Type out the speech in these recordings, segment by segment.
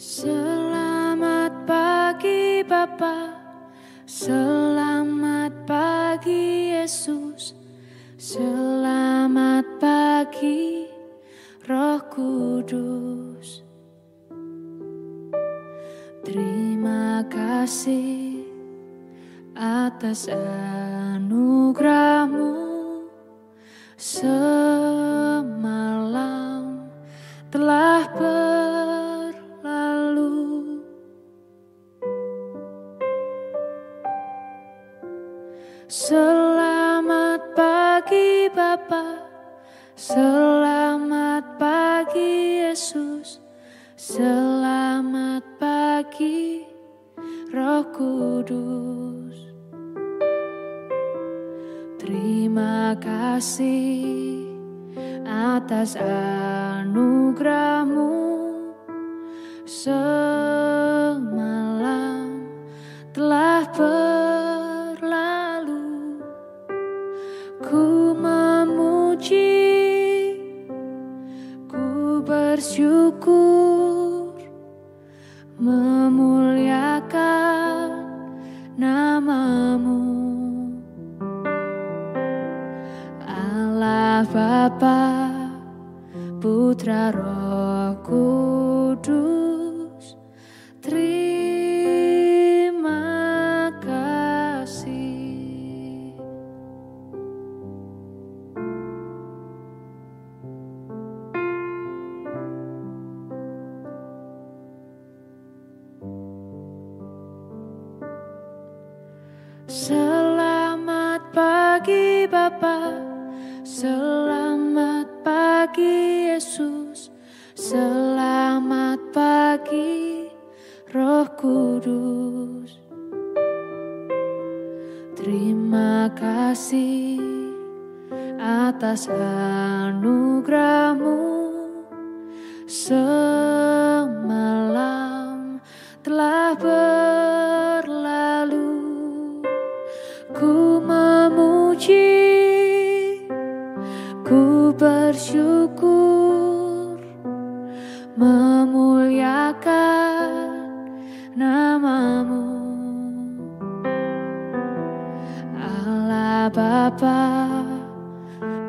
Selamat pagi Bapa, selamat pagi Yesus, selamat pagi Roh Kudus. Terima kasih atas anugerah-Mu, semalam telah berlalu. Selamat pagi Bapa, selamat pagi Yesus, selamat pagi Roh Kudus. Terima kasih atas anugerah-Mu, semalam telah berlalu. Ku memuji, ku bersyukur, memuliakan nama-Mu. Allah Bapa, Putra Roh Kudus, terima kasih. Selamat pagi Bapa, selamat pagi Yesus, selamat pagi Roh Kudus. Terima kasih atas anugerah-Mu, semalam telah berlalu. Ku memuji, ku bersyukur, memuliakan nama-Mu. Allah Bapa,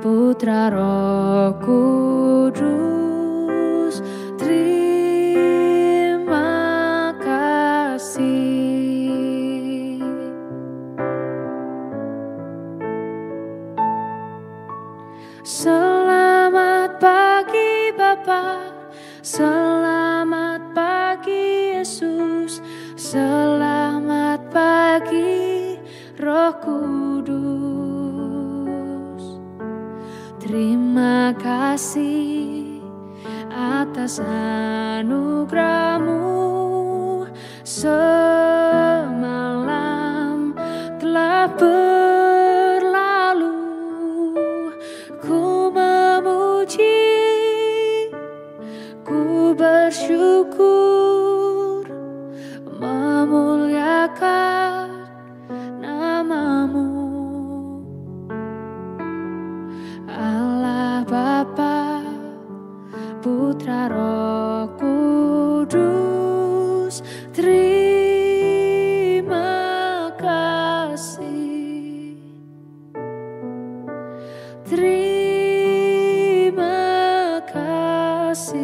Putra Roh Kudus, terima kasih. Selamat pagi Bapa, selamat pagi Yesus, selamat pagi Roh Kudus. Terima kasih atas anugerah-Mu, semalam telah berlalu. Ku memuji, ku bersyukur, memuliakan nama-Mu. Allah Bapa, Putra Roh Kudus, terima kasih. Terima kasih.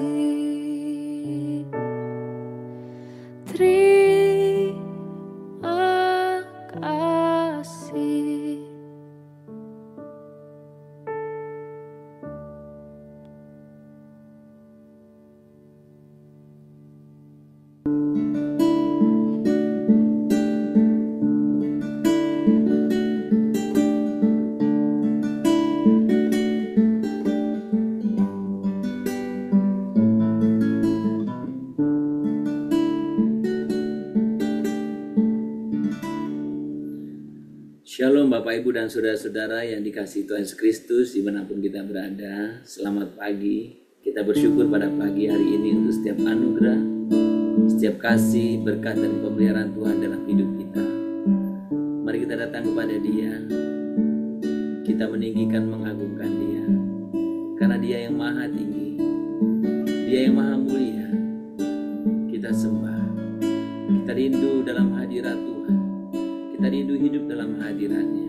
Terima kasih. Shalom Bapak Ibu dan Saudara-saudara yang dikasihi Tuhan Yesus Kristus dimanapun kita berada. Selamat pagi. Kita bersyukur pada pagi hari ini untuk setiap anugerah, setiap kasih, berkat dan pemeliharaan Tuhan dalam hidup kita. Mari kita datang kepada Dia. Kita meninggikan, mengagungkan Dia. Karena Dia yang maha tinggi, Dia yang maha mulia. Kita kita sembah. Kita rindu dalam hadirat Tuhan. Kita rindu hidup dalam hadirat-Nya.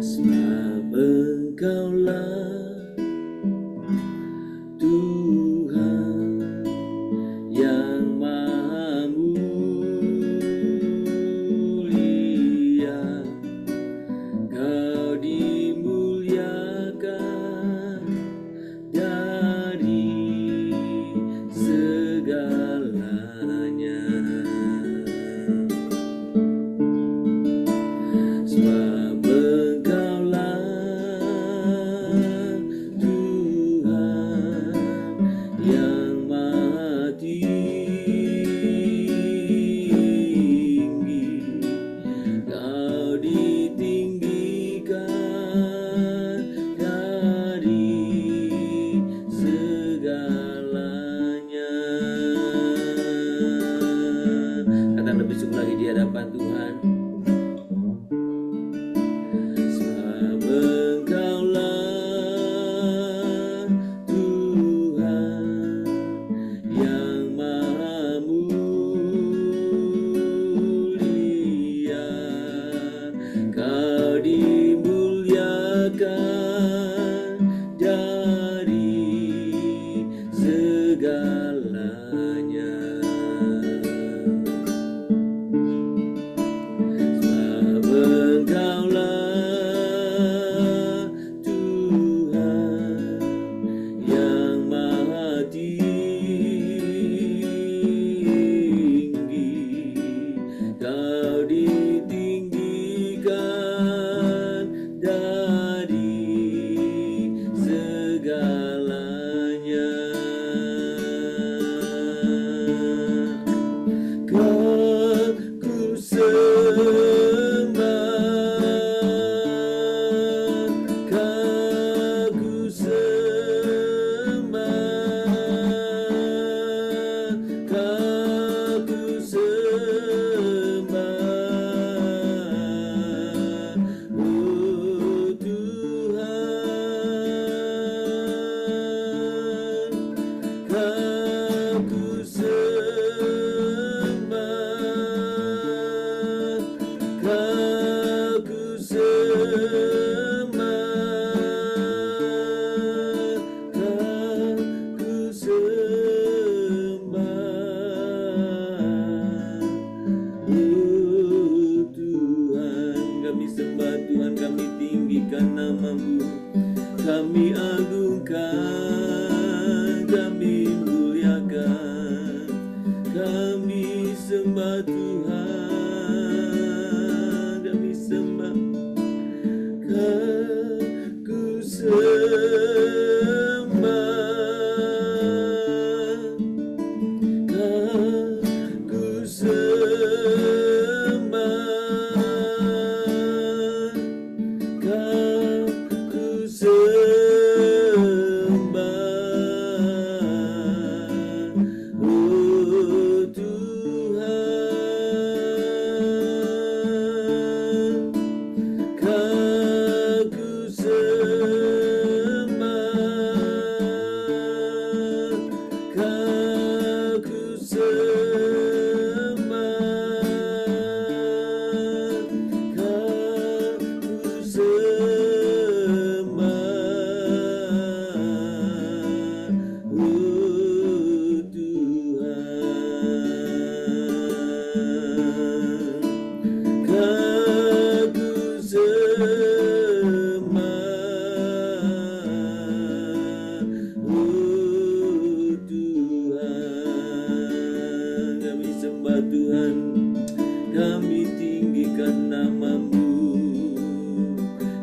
Sebab Engkaulah Tuhan yang Maha Mulia, Kau dimuliakan dari segalanya. Sebab Engkaulah Tuhan yang Maha Tinggi, Kau ditinggikan dari segalanya. Katakan lebih sungguh lagi di hadapan Tuhan. Sebab Engkaulah Tuhan yang Maha Mulia, Kau dimuliakan dari segalanya. Sebab Engkaulah Tuhan yang Maha Tinggi, Kau ditinggikan dari segalanya. Kau ku sembah, Kau ku sembah, Kau ku sembah, oh Tuhan, Kau ku sembah, Kau ku sembah, Kau ku sembah, oh Tuhan. Kami sembah Tuhan, kami tinggikan nama-Mu, kami agungkan, kami muliakan, kami sembah Tuhan, kami sembah, ku sembah, ku sembah, ku sembah, oh Tuhan, ku sembah, ku sembah, ku sembah, oh Tuhan, ku sembah, oh Tuhan. Kami sembah Tuhan, kami tinggikan nama-Mu,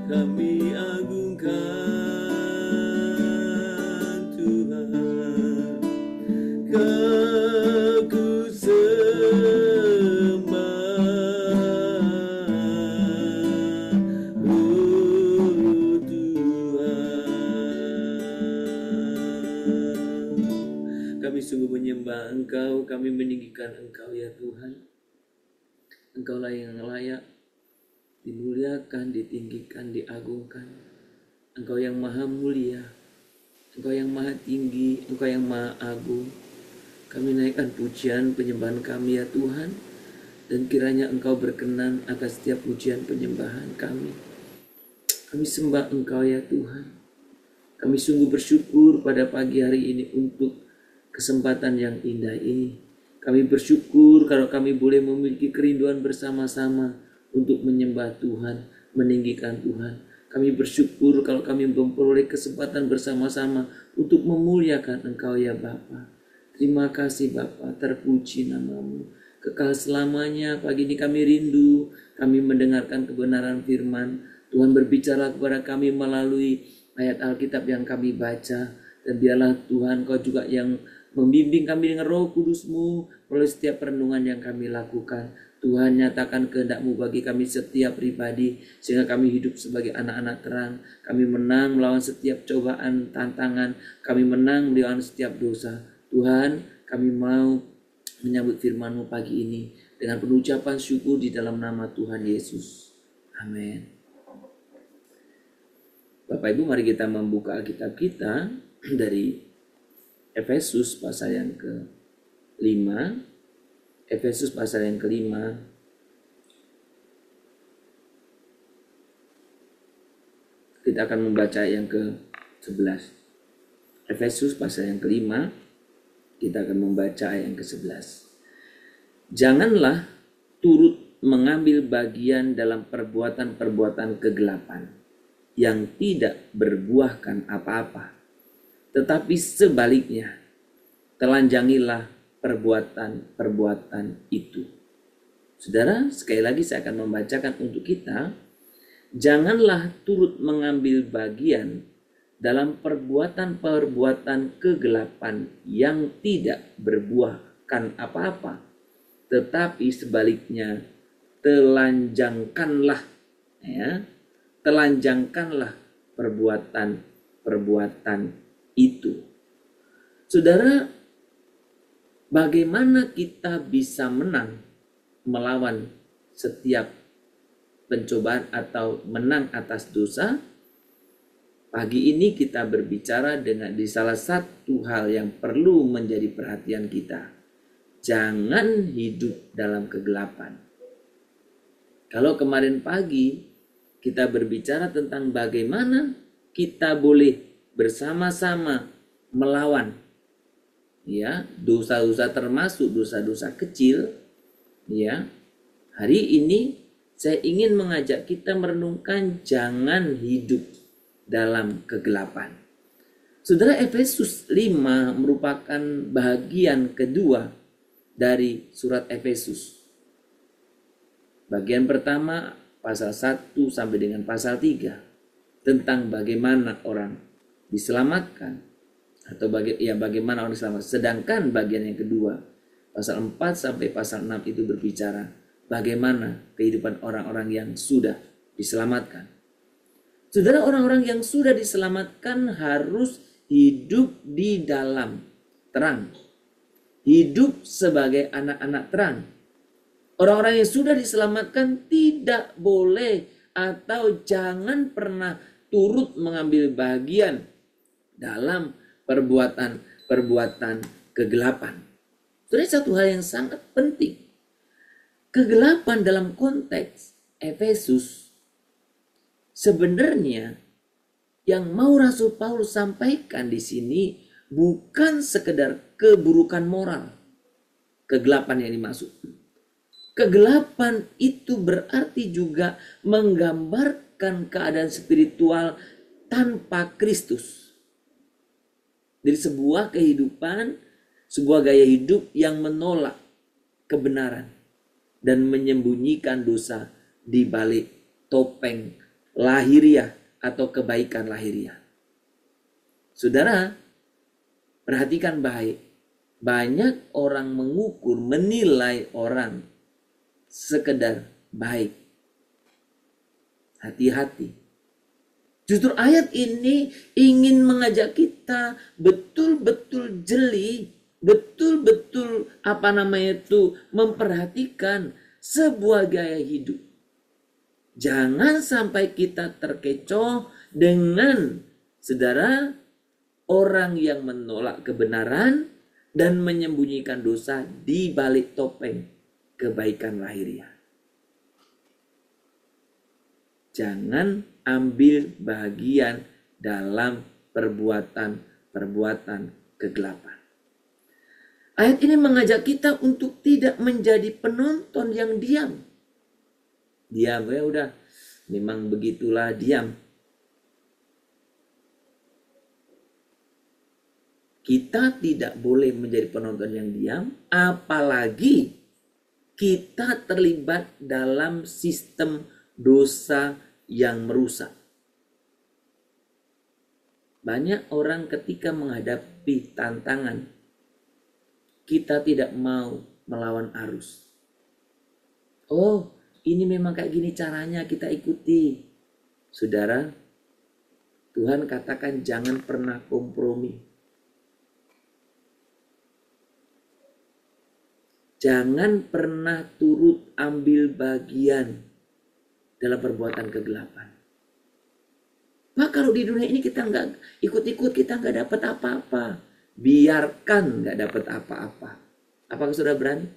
kami agungkan Tuhan, ku sembah, oh Tuhan. Kami sungguh menyembah Engkau, kami meninggikan Engkau ya Tuhan. Engkaulah yang layak dimuliakan, ditinggikan, diagungkan. Engkau yang maha mulia, Engkau yang maha tinggi, Engkau yang maha agung. Kami naikkan pujian penyembahan kami ya Tuhan, dan kiranya Engkau berkenan atas setiap pujian penyembahan kami. Kami sembah Engkau ya Tuhan. Kami sungguh bersyukur pada pagi hari ini untuk kesempatan yang indah ini. Kami bersyukur kalau kami boleh memiliki kerinduan bersama-sama untuk menyembah Tuhan, meninggikan Tuhan. Kami bersyukur kalau kami memperoleh kesempatan bersama-sama untuk memuliakan Engkau ya Bapa. Terima kasih Bapa, terpuji namamu. Kekal selamanya pagi ini kami rindu, kami mendengarkan kebenaran firman. Tuhan berbicara kepada kami melalui ayat Alkitab yang kami baca. Dan biarlah Tuhan Kau juga yang membimbing kami dengan Roh Kudus-Mu melalui setiap renungan yang kami lakukan. Tuhan, nyatakan kehendak-Mu bagi kami setiap pribadi, sehingga kami hidup sebagai anak-anak terang. Kami menang melawan setiap cobaan, tantangan. Kami menang melawan setiap dosa. Tuhan, kami mau menyambut firman-Mu pagi ini dengan penuh ucapan syukur di dalam nama Tuhan Yesus. Amin. Bapak Ibu, mari kita membuka Alkitab kita dari Efesus pasal yang ke-5. Efesus pasal yang ke-5. Kita akan membaca yang ke-11. Efesus pasal yang ke-5. Kita akan membaca ayat yang ke-11. Janganlah turut mengambil bagian dalam perbuatan-perbuatan kegelapan yang tidak berbuahkan apa-apa, tetapi sebaliknya telanjangilah perbuatan-perbuatan itu. Saudara, sekali lagi saya akan membacakan untuk kita. Janganlah turut mengambil bagian dalam perbuatan-perbuatan kegelapan yang tidak berbuahkan apa-apa, tetapi sebaliknya telanjangkanlah, ya, telanjangkanlah perbuatan-perbuatan itu. Saudara, bagaimana kita bisa menang melawan setiap pencobaan atau menang atas dosa? Pagi ini kita berbicara dengan di salah satu hal yang perlu menjadi perhatian kita. Jangan hidup dalam kegelapan. Kalau kemarin pagi kita berbicara tentang bagaimana kita boleh bersama-sama melawan ya dosa-dosa, termasuk dosa-dosa kecil, ya. Hari ini saya ingin mengajak kita merenungkan jangan hidup dalam kegelapan. Saudara, Efesus 5 merupakan bagian kedua dari surat Efesus. Bagian pertama pasal 1 sampai dengan pasal 3 tentang bagaimana orang diselamatkan atau bagaimana orang diselamatkan. Sedangkan bagian yang kedua pasal 4 sampai pasal 6 itu berbicara bagaimana kehidupan orang-orang yang sudah diselamatkan. Saudara, orang-orang yang sudah diselamatkan harus hidup di dalam terang. Hidup sebagai anak-anak terang. Orang-orang yang sudah diselamatkan tidak boleh atau jangan pernah turut mengambil bagian dalam perbuatan-perbuatan kegelapan. Saudara, satu hal yang sangat penting. Kegelapan dalam konteks Efesus sebenarnya yang mau Rasul Paulus sampaikan di sini bukan sekedar keburukan moral. Kegelapan yang dimaksud. Kegelapan itu berarti juga menggambarkan keadaan spiritual tanpa Kristus. Dari sebuah kehidupan, sebuah gaya hidup yang menolak kebenaran dan menyembunyikan dosa di balik topeng lahiriah atau kebaikan lahiriah. Saudara, perhatikan baik. Banyak orang mengukur, menilai orang sekedar baik. Hati-hati. Justru ayat ini ingin mengajak kita betul-betul jeli, betul-betul memperhatikan sebuah gaya hidup. Jangan sampai kita terkecoh, dengan saudara orang yang menolak kebenaran dan menyembunyikan dosa di balik topeng kebaikan lahiriah. Jangan ambil bagian dalam perbuatan-perbuatan kegelapan. Ayat ini mengajak kita untuk tidak menjadi penonton yang diam. Diam, ya udah, memang begitulah, diam. Kita tidak boleh menjadi penonton yang diam, apalagi kita terlibat dalam sistem dosa yang merusak. Banyak orang ketika menghadapi tantangan, kita tidak mau melawan arus. Oh, ini memang kayak gini caranya, kita ikuti. Saudara, Tuhan katakan jangan pernah kompromi. Jangan pernah turut ambil bagian dalam perbuatan kegelapan. Nah, kalau di dunia ini kita nggak ikut-ikut, kita nggak dapat apa-apa. Biarkan nggak dapat apa-apa. Apakah sudah berani?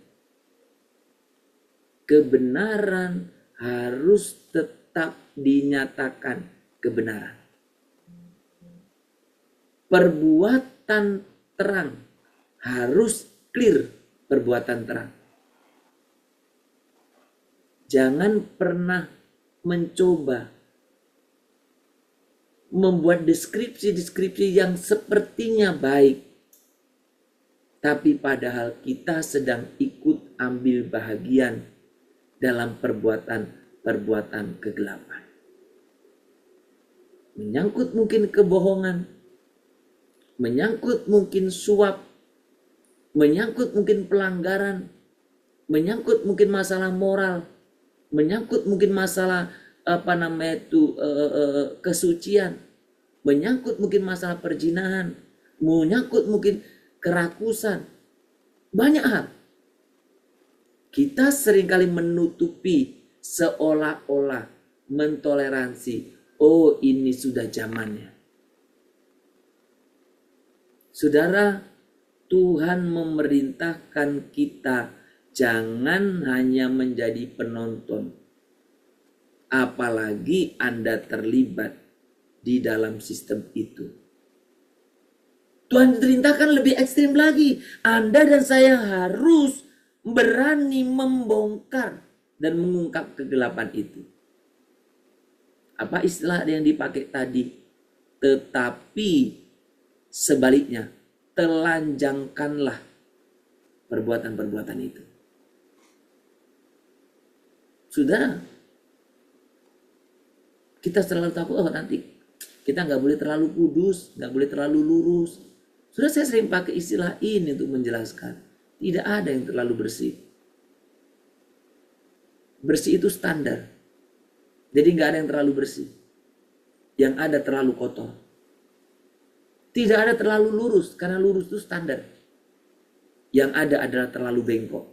Kebenaran harus tetap dinyatakan kebenaran. Perbuatan terang harus clear, perbuatan terang. Jangan pernah mencoba membuat deskripsi-deskripsi yang sepertinya baik, tapi padahal kita sedang ikut ambil bahagian dalam perbuatan-perbuatan kegelapan. Menyangkut mungkin kebohongan, menyangkut mungkin suap, menyangkut mungkin pelanggaran, menyangkut mungkin masalah moral, menyangkut mungkin masalah kesucian, menyangkut mungkin masalah perzinahan, menyangkut mungkin kerakusan, banyak hal. Kita seringkali menutupi seolah-olah mentoleransi, oh ini sudah zamannya. Saudara, Tuhan memerintahkan kita jangan hanya menjadi penonton, apalagi Anda terlibat di dalam sistem itu. Tuhan perintahkan lebih ekstrim lagi. Anda dan saya harus berani membongkar dan mengungkap kegelapan itu. Apa istilah yang dipakai tadi? Tetapi sebaliknya, telanjangkanlah perbuatan-perbuatan itu. Sudah, kita selalu takut, oh nanti kita nggak boleh terlalu kudus, nggak boleh terlalu lurus. Sudah, saya sering pakai istilah ini untuk menjelaskan. Tidak ada yang terlalu bersih. Bersih itu standar. Jadi nggak ada yang terlalu bersih. Yang ada terlalu kotor. Tidak ada terlalu lurus, karena lurus itu standar. Yang ada adalah terlalu bengkok.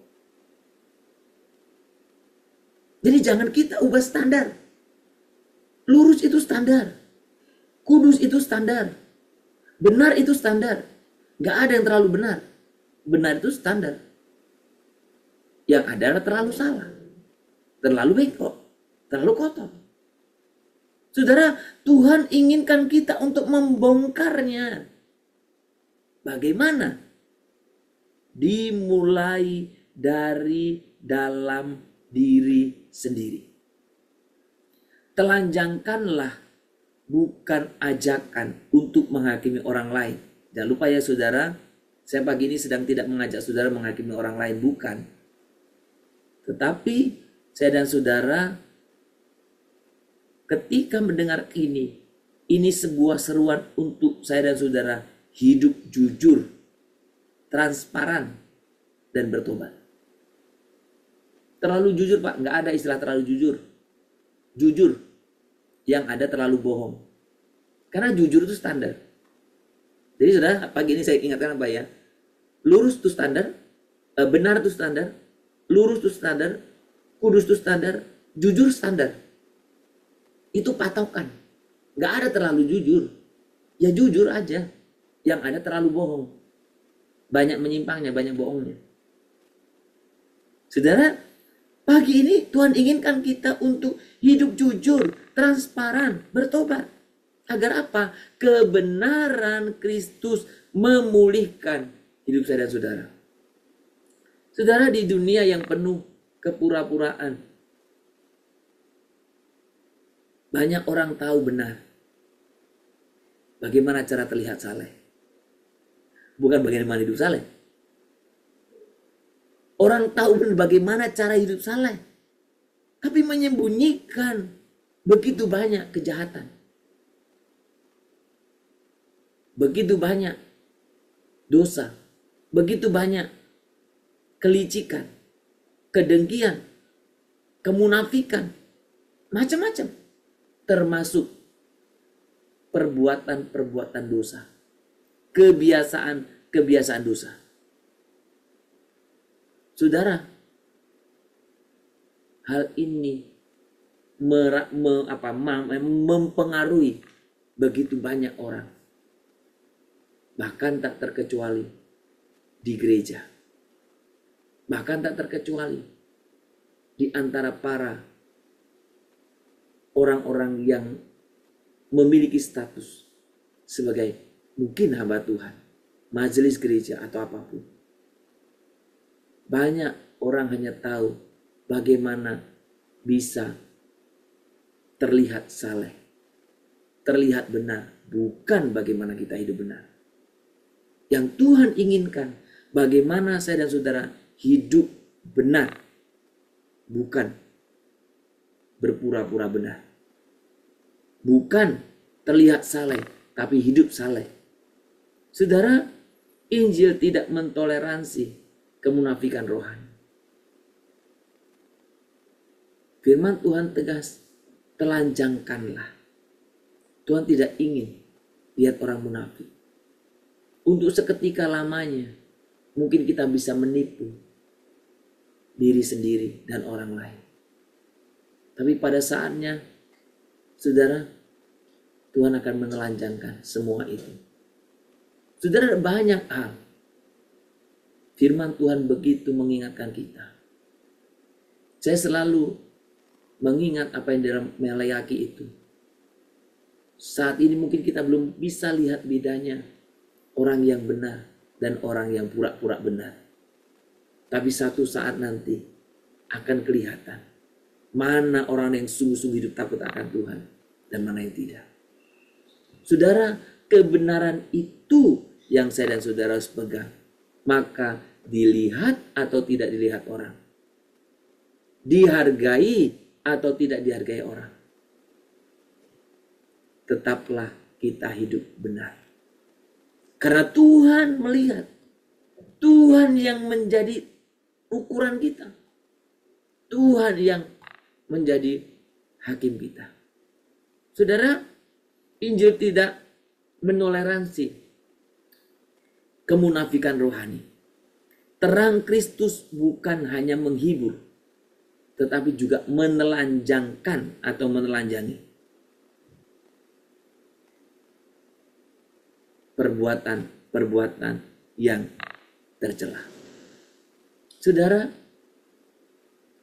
Jadi jangan kita ubah standar. Lurus itu standar. Kudus itu standar. Benar itu standar. Gak ada yang terlalu benar. Benar itu standar. Yang ada adalah terlalu salah. Terlalu bengkok. Terlalu kotor. Saudara, Tuhan inginkan kita untuk membongkarnya. Bagaimana? Dimulai dari dalam diri sendiri. Telanjangkanlah, bukan ajakan untuk menghakimi orang lain. Jangan lupa ya saudara, saya pagi ini sedang tidak mengajak saudara menghakimi orang lain, bukan. Tetapi saya dan saudara ketika mendengar ini sebuah seruan untuk saya dan saudara hidup jujur, transparan, dan bertobat. Terlalu jujur Pak, nggak ada istilah terlalu jujur. Jujur, yang ada terlalu bohong. Karena jujur itu standar. Jadi saudara, pagi ini saya ingatkan apa ya? Lurus itu standar, benar itu standar, lurus itu standar, kudus itu standar, jujur standar. Itu patokan. Nggak ada terlalu jujur. Ya jujur aja. Yang ada terlalu bohong. Banyak menyimpangnya, banyak bohongnya. Saudara, pagi ini Tuhan inginkan kita untuk hidup jujur, transparan, bertobat. Agar apa? Kebenaran Kristus memulihkan hidup saya dan saudara. Saudara, di dunia yang penuh kepura-puraan, banyak orang tahu benar bagaimana cara terlihat saleh. Bukan bagaimana hidup saleh. Orang tahu bagaimana cara hidup saleh, tapi menyembunyikan begitu banyak kejahatan. Begitu banyak dosa. Begitu banyak kelicikan, kedengkian, kemunafikan, macam-macam. Termasuk perbuatan-perbuatan dosa. Kebiasaan dosa. Saudara, hal ini mempengaruhi begitu banyak orang. Bahkan tak terkecuali di gereja. Bahkan tak terkecuali di antara para orang-orang yang memiliki status sebagai mungkin hamba Tuhan, majelis gereja atau apapun. Banyak orang hanya tahu bagaimana bisa terlihat saleh, terlihat benar, bukan bagaimana kita hidup benar. Yang Tuhan inginkan, bagaimana saya dan saudara hidup benar, bukan berpura-pura benar. Bukan terlihat saleh, tapi hidup saleh. Saudara, Injil tidak mentoleransi kemunafikan rohani. Firman Tuhan tegas, telanjangkanlah. Tuhan tidak ingin lihat orang munafik. Untuk seketika lamanya, mungkin kita bisa menipu diri sendiri dan orang lain. Tapi pada saatnya, saudara, Tuhan akan menelanjangkan semua itu. Saudara, ada banyak hal. Firman Tuhan begitu mengingatkan kita. Saya selalu mengingat apa yang dalam Maleakhi itu. Saat ini mungkin kita belum bisa lihat bedanya orang yang benar dan orang yang pura-pura benar. Tapi satu saat nanti akan kelihatan mana orang yang sungguh-sungguh hidup takut akan Tuhan dan mana yang tidak. Saudara, kebenaran itu yang saya dan saudara harus pegang. Maka dilihat atau tidak dilihat orang. Dihargai atau tidak dihargai orang. Tetaplah kita hidup benar. Karena Tuhan melihat. Tuhan yang menjadi ukuran kita. Tuhan yang menjadi hakim kita. Saudara, Injil tidak menoleransi kemunafikan rohani. Terang Kristus bukan hanya menghibur, tetapi juga menelanjangkan atau menelanjangi perbuatan-perbuatan yang tercela. Saudara,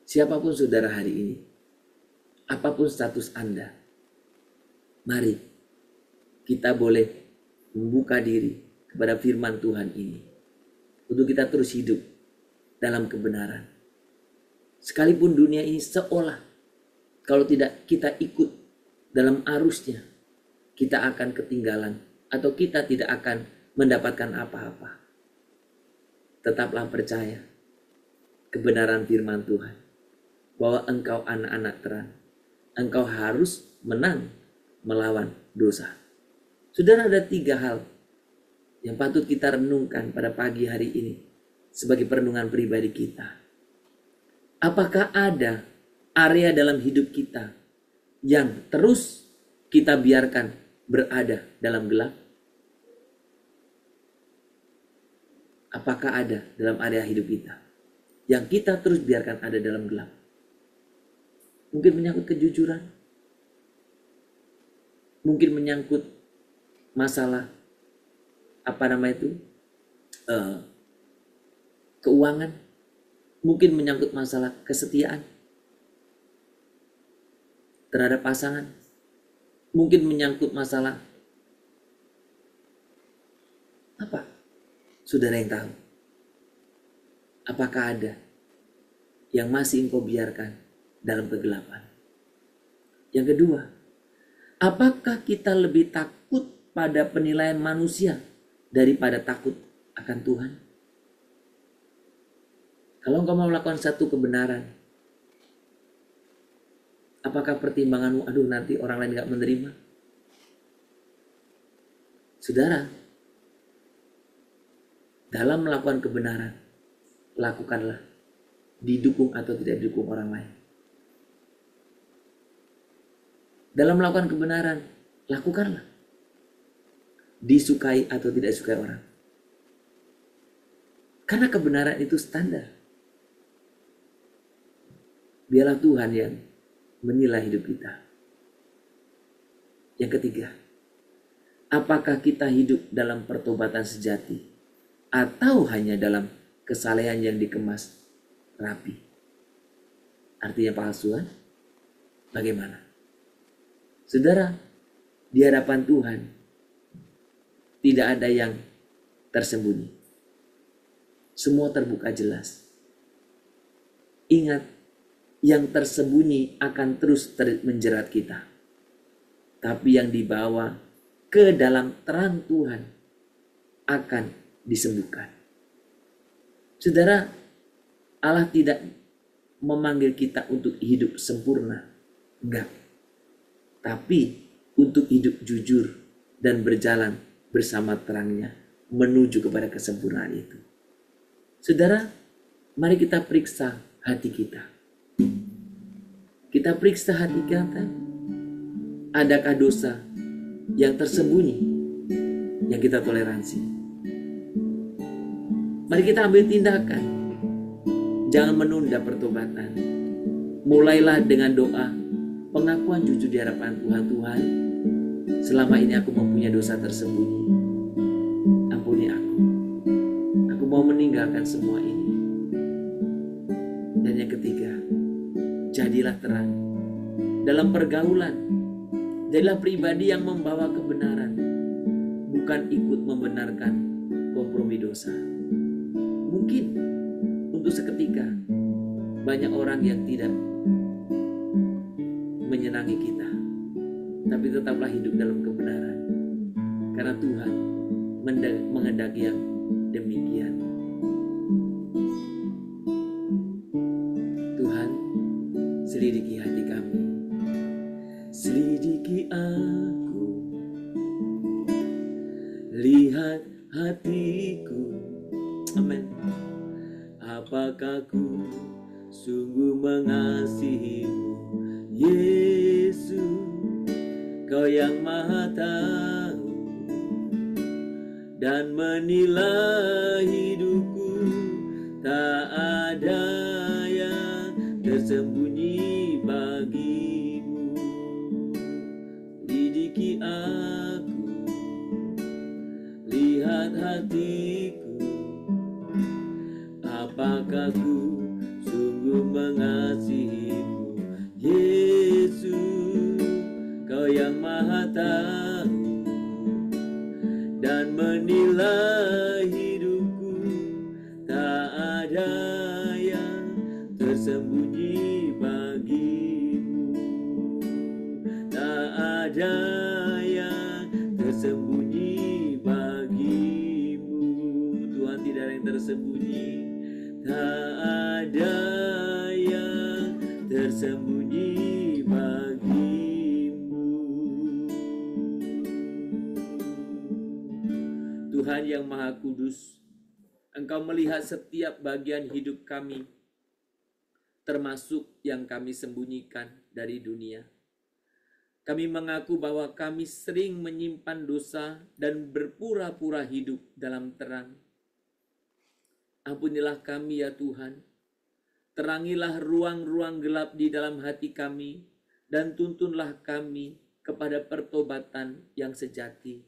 siapapun saudara hari ini, apapun status Anda, mari kita boleh membuka diri kepada firman Tuhan ini. Untuk kita terus hidup dalam kebenaran. Sekalipun dunia ini seolah kalau tidak kita ikut dalam arusnya, kita akan ketinggalan atau kita tidak akan mendapatkan apa-apa. Tetaplah percaya kebenaran firman Tuhan. Bahwa engkau anak-anak terang. Engkau harus menang melawan dosa. Saudara, ada 3 hal yang patut kita renungkan pada pagi hari ini sebagai perenungan pribadi kita. Apakah ada area dalam hidup kita yang terus kita biarkan berada dalam gelap? Apakah ada dalam area hidup kita yang kita terus biarkan ada dalam gelap? Mungkin menyangkut kejujuran. mungkin menyangkut masalah keuangan, mungkin menyangkut masalah kesetiaan terhadap pasangan, mungkin menyangkut masalah apa? Saudara yang tahu, apakah ada yang masih engkau biarkan dalam kegelapan? Yang kedua, apakah kita lebih takut pada penilaian manusia daripada takut akan Tuhan? Kalau engkau mau melakukan satu kebenaran, apakah pertimbanganmu, aduh nanti orang lain gak menerima? Saudara, dalam melakukan kebenaran, lakukanlah, didukung atau tidak didukung orang lain. Dalam melakukan kebenaran, lakukanlah, disukai atau tidak disukai orang. Karena kebenaran itu standar. Biarlah Tuhan yang menilai hidup kita. Yang ketiga, apakah kita hidup dalam pertobatan sejati atau hanya dalam kesalehan yang dikemas rapi? Artinya palsuan? Bagaimana? Saudara, di hadapan Tuhan tidak ada yang tersembunyi. Semua terbuka jelas. Ingat, yang tersembunyi akan terus menjerat kita. Tapi yang dibawa ke dalam terang Tuhan akan disembuhkan. Saudara, Allah tidak memanggil kita untuk hidup sempurna. Enggak. Tapi untuk hidup jujur dan berjalan bersama terangnya menuju kepada kesempurnaan itu. Saudara, mari kita periksa hati kita. Kita periksa hati kita. Adakah dosa yang tersembunyi yang kita toleransi? Mari kita ambil tindakan. Jangan menunda pertobatan. Mulailah dengan doa, pengakuan jujur di hadapan Tuhan. Tuhan, selama ini aku mempunyai dosa tersembunyi. Ampuni aku. Aku mau meninggalkan semua ini. Dan yang ketiga, jadilah terang dalam pergaulan. Jadilah pribadi yang membawa kebenaran, bukan ikut membenarkan kompromi dosa. Mungkin untuk seketika banyak orang yang tidak menyenangi kita, tapi tetaplah hidup dalam kebenaran, karena Tuhan menghendaki yang demikian. Tuhan, selidiki hati kami, selidiki aku, lihat hatiku. Amin. Apakah ku sungguh mengasihimu, Yesus? Kau yang Maha Tahu dan menilai hidupku, tak ada yang tersembunyi bagimu. Lidiki aku, lihat hatiku, apakah ku sungguh mengasihimu, Yesus? Kau yang Maha Tahu dan menilai hidupku, tak ada yang tersembunyi bagimu. Tak ada yang tersembunyi bagimu. Tuhan, tidak ada yang tersembunyi. Tak ada yang tersembunyi bagimu. Tuhan yang Maha Kudus, Engkau melihat setiap bagian hidup kami, termasuk yang kami sembunyikan dari dunia. Kami mengaku bahwa kami sering menyimpan dosa dan berpura-pura hidup dalam terang. Ampunilah kami ya Tuhan. Terangilah ruang-ruang gelap di dalam hati kami dan tuntunlah kami kepada pertobatan yang sejati.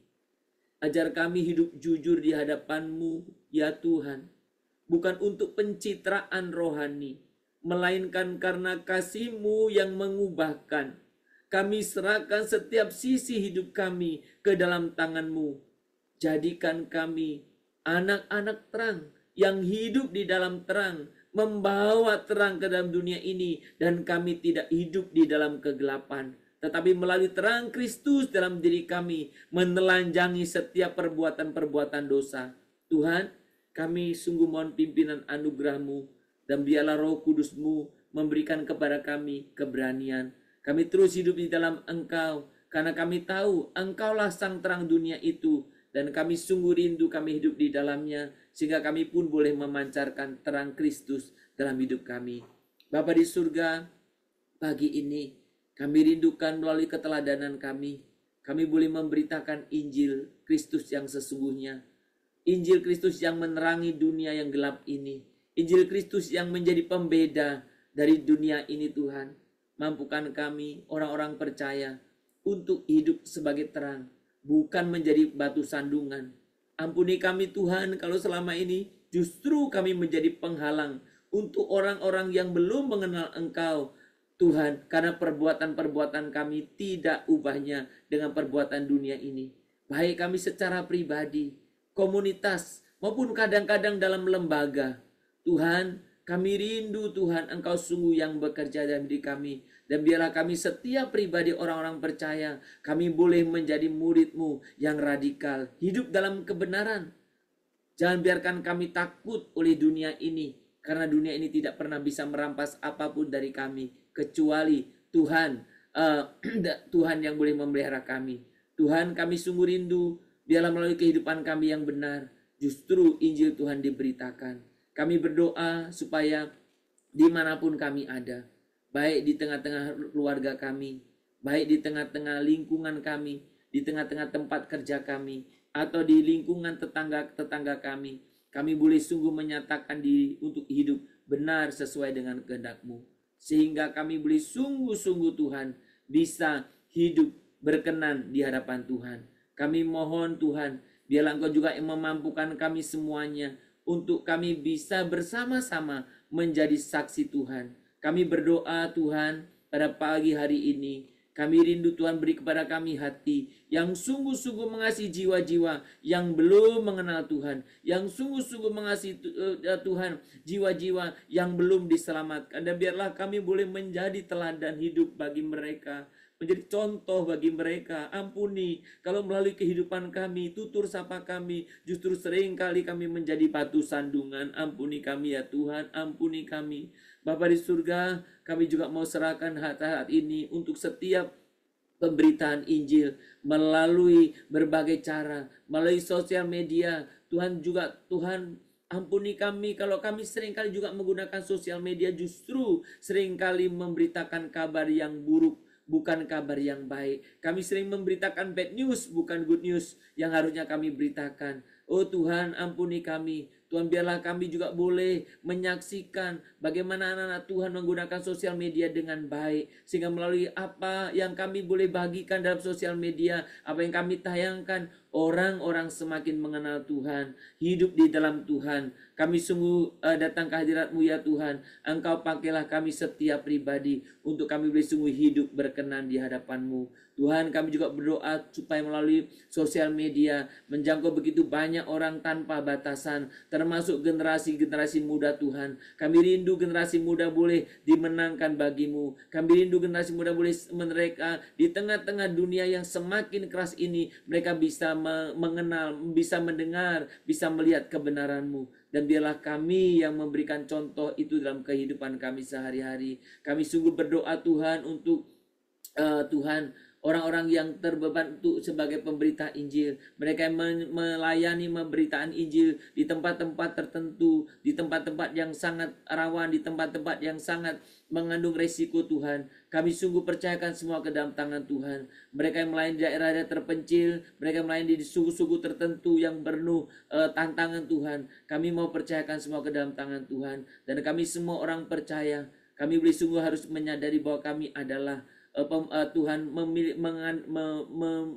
Ajar kami hidup jujur di hadapan-Mu, ya Tuhan, bukan untuk pencitraan rohani, melainkan karena kasih-Mu yang mengubahkan. Kami serahkan setiap sisi hidup kami ke dalam tangan-Mu. Jadikan kami anak-anak terang yang hidup di dalam terang, membawa terang ke dalam dunia ini, dan kami tidak hidup di dalam kegelapan, tetapi melalui terang Kristus dalam diri kami, menelanjangi setiap perbuatan-perbuatan dosa. Tuhan, kami sungguh mohon pimpinan anugerah-Mu, dan biarlah Roh Kudus-Mu memberikan kepada kami keberanian. Kami terus hidup di dalam Engkau, karena kami tahu Engkaulah sang terang dunia itu, dan kami sungguh rindu kami hidup di dalamnya, sehingga kami pun boleh memancarkan terang Kristus dalam hidup kami. Bapa di surga, pagi ini kami rindukan melalui keteladanan kami boleh memberitakan Injil Kristus yang sesungguhnya. Injil Kristus yang menerangi dunia yang gelap ini. Injil Kristus yang menjadi pembeda dari dunia ini Tuhan. Mampukan kami orang-orang percaya untuk hidup sebagai terang, bukan menjadi batu sandungan. Ampuni kami Tuhan kalau selama ini justru kami menjadi penghalang untuk orang-orang yang belum mengenal Engkau. Tuhan, karena perbuatan-perbuatan kami tidak ubahnya dengan perbuatan dunia ini. Baik kami secara pribadi, komunitas, maupun kadang-kadang dalam lembaga. Tuhan, kami rindu Tuhan Engkau sungguh yang bekerja dalam diri kami. Dan biarlah kami setiap pribadi orang-orang percaya, kami boleh menjadi murid-Mu yang radikal, hidup dalam kebenaran. Jangan biarkan kami takut oleh dunia ini, karena dunia ini tidak pernah bisa merampas apapun dari kami, kecuali Tuhan, Tuhan yang boleh memelihara kami. Tuhan, kami sungguh rindu, biarlah melalui kehidupan kami yang benar, justru Injil Tuhan diberitakan. Kami berdoa supaya dimanapun kami ada, baik di tengah-tengah keluarga kami, baik di tengah-tengah lingkungan kami, di tengah-tengah tempat kerja kami, atau di lingkungan tetangga-tetangga kami boleh sungguh menyatakan diri untuk hidup benar sesuai dengan kehendak-Mu. Sehingga kami boleh sungguh-sungguh Tuhan bisa hidup berkenan di hadapan Tuhan. Kami mohon Tuhan, biarlah Engkau juga yang memampukan kami semuanya untuk kami bisa bersama-sama menjadi saksi Tuhan. Kami berdoa Tuhan pada pagi hari ini. Kami rindu Tuhan beri kepada kami hati yang sungguh-sungguh mengasihi jiwa-jiwa yang belum mengenal Tuhan. Yang sungguh-sungguh mengasihi Tuhan jiwa-jiwa yang belum diselamatkan. Dan biarlah kami boleh menjadi teladan hidup bagi mereka. Menjadi contoh bagi mereka. Ampuni kalau melalui kehidupan kami, tutur sapa kami, justru sering kali kami menjadi batu sandungan. Ampuni kami ya Tuhan, ampuni kami. Bapa di surga, kami juga mau serahkan saat ini untuk setiap pemberitaan Injil melalui berbagai cara, melalui sosial media. Tuhan juga, Tuhan ampuni kami kalau kami seringkali juga menggunakan sosial media justru seringkali memberitakan kabar yang buruk, bukan kabar yang baik. Kami sering memberitakan bad news, bukan good news yang harusnya kami beritakan. Oh Tuhan, ampuni kami. Tuhan, biarlah kami juga boleh menyaksikan bagaimana anak-anak Tuhan menggunakan sosial media dengan baik. Sehingga melalui apa yang kami boleh bagikan dalam sosial media, apa yang kami tayangkan, orang-orang semakin mengenal Tuhan, hidup di dalam Tuhan. Kami sungguh datang ke hadirat-Mu ya Tuhan. Engkau pakailah kami setiap pribadi untuk kami boleh sungguh hidup berkenan di hadapan-Mu. Tuhan, kami juga berdoa supaya melalui sosial media menjangkau begitu banyak orang tanpa batasan, termasuk generasi-generasi muda Tuhan. Kami rindu generasi muda boleh dimenangkan bagi-Mu. Kami rindu generasi muda boleh mereka di tengah-tengah dunia yang semakin keras ini, mereka bisa mengenal, bisa mendengar, bisa melihat kebenaran-Mu. Dan biarlah kami yang memberikan contoh itu dalam kehidupan kami sehari-hari. Kami sungguh berdoa Tuhan untuk Tuhan, orang-orang yang terbeban untuk sebagai pemberita Injil, mereka yang melayani pemberitaan Injil di tempat-tempat tertentu, di tempat-tempat yang sangat rawan, di tempat-tempat yang sangat mengandung resiko Tuhan. Kami sungguh percayakan semua ke dalam tangan Tuhan. Mereka yang melayani di daerah-daerah terpencil, mereka yang melayani di suku-suku tertentu yang penuh tantangan Tuhan. Kami mau percayakan semua ke dalam tangan Tuhan. Dan kami semua orang percaya, kami boleh sungguh harus menyadari bahwa kami adalah Tuhan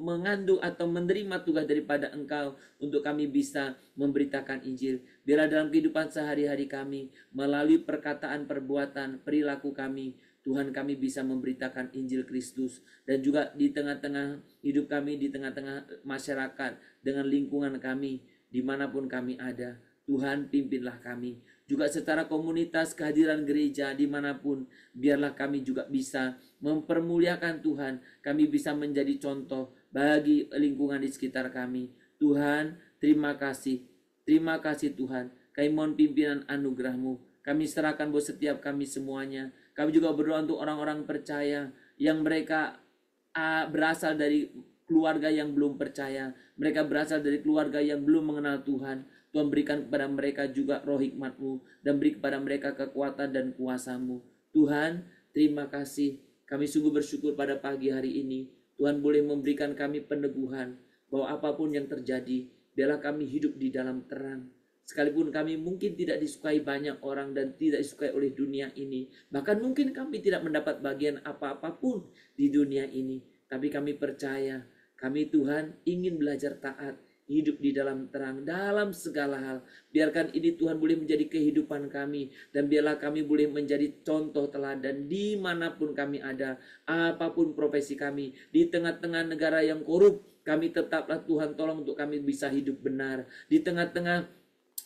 mengandung atau menerima tugas daripada Engkau untuk kami bisa memberitakan Injil. Biarlah dalam kehidupan sehari-hari kami, melalui perkataan, perbuatan, perilaku kami, Tuhan, kami bisa memberitakan Injil Kristus. Dan juga di tengah-tengah hidup kami, di tengah-tengah masyarakat, dengan lingkungan kami, dimanapun kami ada, Tuhan, pimpinlah kami. Juga secara komunitas, kehadiran gereja dimanapun, biarlah kami juga bisa mempermuliakan Tuhan. Kami bisa menjadi contoh bagi lingkungan di sekitar kami. Tuhan, terima kasih. Terima kasih Tuhan. Kami mohon pimpinan anugerah-Mu. Kami serahkan buat setiap kami semuanya. Kami juga berdoa untuk orang-orang percaya yang mereka berasal dari keluarga yang belum percaya. Mereka berasal dari keluarga yang belum mengenal Tuhan. Tuhan, berikan kepada mereka juga roh hikmat-Mu, dan beri kepada mereka kekuatan dan kuasa-Mu. Tuhan, terima kasih. Kami sungguh bersyukur pada pagi hari ini. Tuhan boleh memberikan kami peneguhan bahwa apapun yang terjadi, biarlah kami hidup di dalam terang. Sekalipun kami mungkin tidak disukai banyak orang dan tidak disukai oleh dunia ini, bahkan mungkin kami tidak mendapat bagian apa-apapun di dunia ini, tapi kami percaya, kami Tuhan ingin belajar taat, hidup di dalam terang dalam segala hal. Biarkan ini Tuhan boleh menjadi kehidupan kami, dan biarlah kami boleh menjadi contoh teladan dimanapun kami ada, apapun profesi kami, di tengah-tengah negara yang korup, kami tetaplah Tuhan tolong untuk kami bisa hidup benar. Di tengah-tengah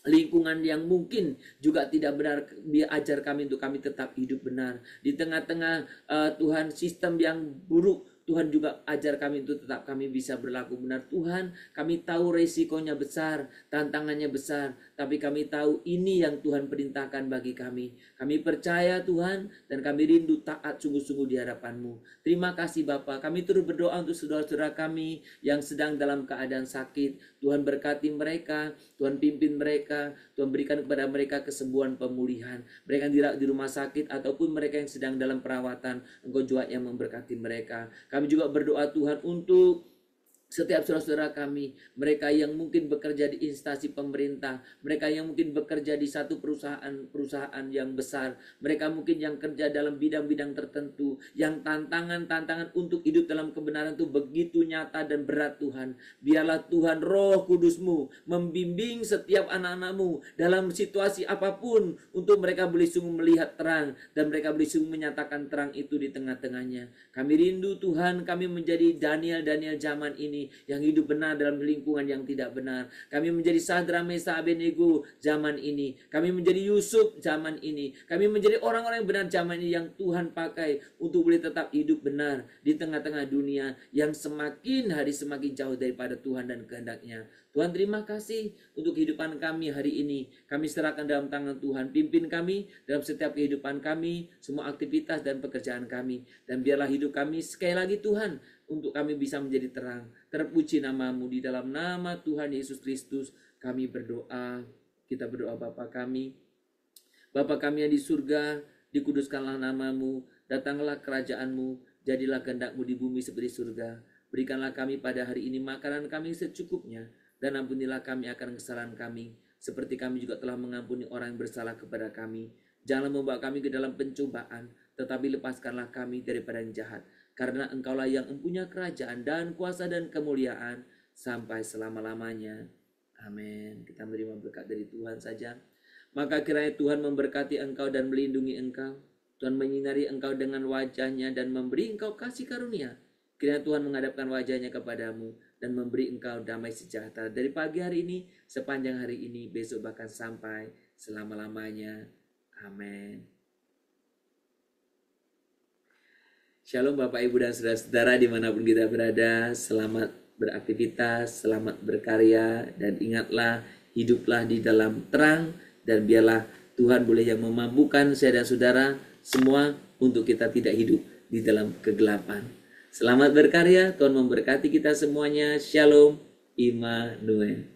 lingkungan yang mungkin juga tidak benar, ajar kami untuk kami tetap hidup benar. Di tengah-tengah Tuhan sistem yang buruk, Tuhan juga ajar kami untuk tetap kami bisa berlaku benar. Tuhan, kami tahu resikonya besar, tantangannya besar, tapi kami tahu ini yang Tuhan perintahkan bagi kami. Kami percaya Tuhan, dan kami rindu taat sungguh-sungguh di hadapan-Mu. Terima kasih Bapa. Kami terus berdoa untuk saudara-saudara kami yang sedang dalam keadaan sakit. Tuhan berkati mereka, Tuhan pimpin mereka, Tuhan berikan kepada mereka kesembuhan, pemulihan. Mereka yang di rumah sakit ataupun mereka yang sedang dalam perawatan, Engkau juga yang memberkati mereka. Kami juga berdoa Tuhan untuk setiap saudara-saudara kami, mereka yang mungkin bekerja di instansi pemerintah, mereka yang mungkin bekerja di satu perusahaan yang besar, mereka mungkin yang kerja dalam bidang-bidang tertentu, yang tantangan untuk hidup dalam kebenaran itu begitu nyata dan berat Tuhan. Biarlah Tuhan Roh Kudus-Mu membimbing setiap anak-anak-Mu dalam situasi apapun, untuk mereka boleh sungguh melihat terang, dan mereka boleh sungguh menyatakan terang itu di tengah-tengahnya. Kami rindu Tuhan, kami menjadi Daniel zaman ini, yang hidup benar dalam lingkungan yang tidak benar. Kami menjadi Sadrak, Mesak, Abednego zaman ini. Kami menjadi Yusuf zaman ini. Kami menjadi orang-orang yang benar zaman ini, yang Tuhan pakai untuk boleh tetap hidup benar di tengah-tengah dunia yang semakin hari semakin jauh daripada Tuhan dan kehendak-Nya. Tuhan, terima kasih untuk kehidupan kami hari ini. Kami serahkan dalam tangan Tuhan. Pimpin kami dalam setiap kehidupan kami, semua aktivitas dan pekerjaan kami. Dan biarlah hidup kami sekali lagi Tuhan, untuk kami bisa menjadi terang. Terpuji nama-Mu, di dalam nama Tuhan Yesus Kristus kami berdoa. Kita berdoa Bapa kami. Bapa kami yang di surga, dikuduskanlah nama-Mu, datanglah kerajaan-Mu, jadilah kehendak-Mu di bumi seperti surga. Berikanlah kami pada hari ini makanan kami secukupnya, dan ampunilah kami akan kesalahan kami, seperti kami juga telah mengampuni orang yang bersalah kepada kami. Janganlah membawa kami ke dalam pencobaan, tetapi lepaskanlah kami daripada yang jahat. Karena Engkaulah yang mempunyai kerajaan dan kuasa dan kemuliaan sampai selama-lamanya. Amin. Kita menerima berkat dari Tuhan saja. Maka kiranya Tuhan memberkati engkau dan melindungi engkau. Tuhan menyinari engkau dengan wajah-Nya dan memberi engkau kasih karunia. Kiranya Tuhan menghadapkan wajah-Nya kepadamu dan memberi engkau damai sejahtera dari pagi hari ini, sepanjang hari ini, besok bahkan sampai selama-lamanya. Amin. Shalom Bapak Ibu dan Saudara-saudara dimanapun kita berada. Selamat beraktivitas, selamat berkarya, dan ingatlah, hiduplah di dalam terang, dan biarlah Tuhan boleh yang memampukan saya dan saudara semua untuk kita tidak hidup di dalam kegelapan. Selamat berkarya, Tuhan memberkati kita semuanya. Shalom, Immanuel.